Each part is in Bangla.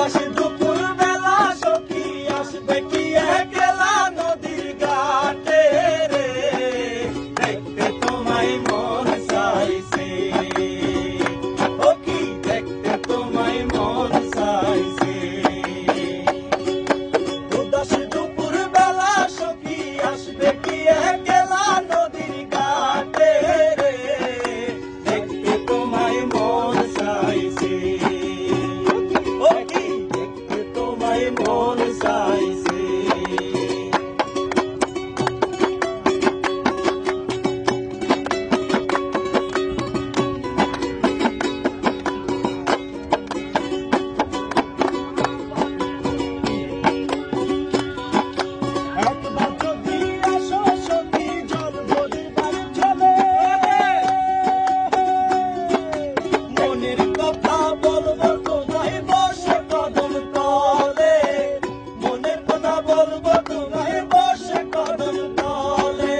উদাস দুপুর বেলা সখী আসবে কি একলা নদীর ঘাটে রে, দেখতে তোমায় মন চাইছে, ও কি দেখতে তোমায় মন চাইছে। উদাস দুপুর বেলা সখী আসবে কি একলা নদীর ঘাটে রে, দেখতে তোমায় মন চাইছে, ও কি দেখতে তোমায় মন চাইছে। একবার যদি আসো সখী জল ভরিবার জলে, মনের কথা বলবো তোমায় বসে কদম তলে, মনের কথা বলবো তোমায় বসে কদম তলে।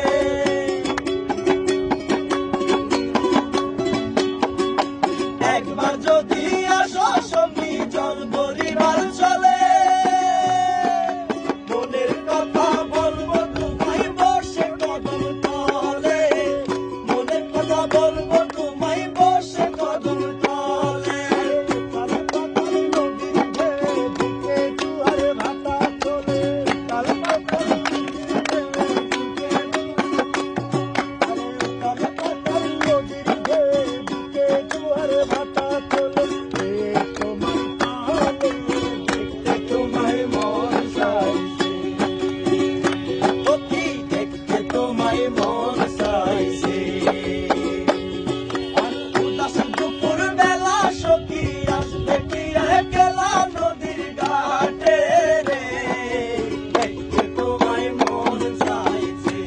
একবার যদি আসো সখী জল ভরিবার চলে, মনের কথা বলবো তোমায় বসে কদম তলে, মনের কথা বলবো তোমায় বসে কদম তলে। তোমায় মন চাইছে, ও কি দেখতে তোমায় মন চাইছে। উদাস দুপুর বেলা সখী আসবে কি একলা নদীর ঘাটে রে, দেখতে তোমায় মন চাইছে,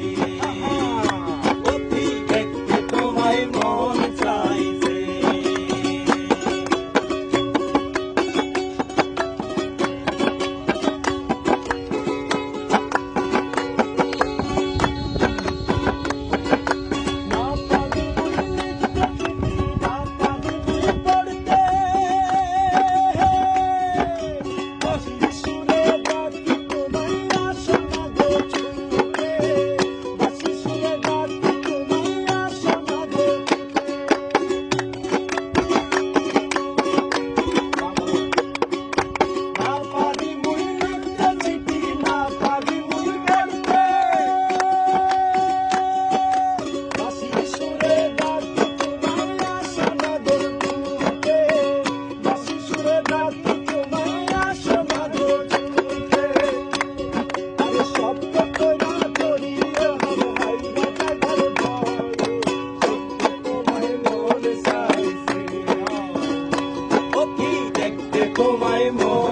ও কি দেখতে তোমায় মন চাইছে। তোমায় মন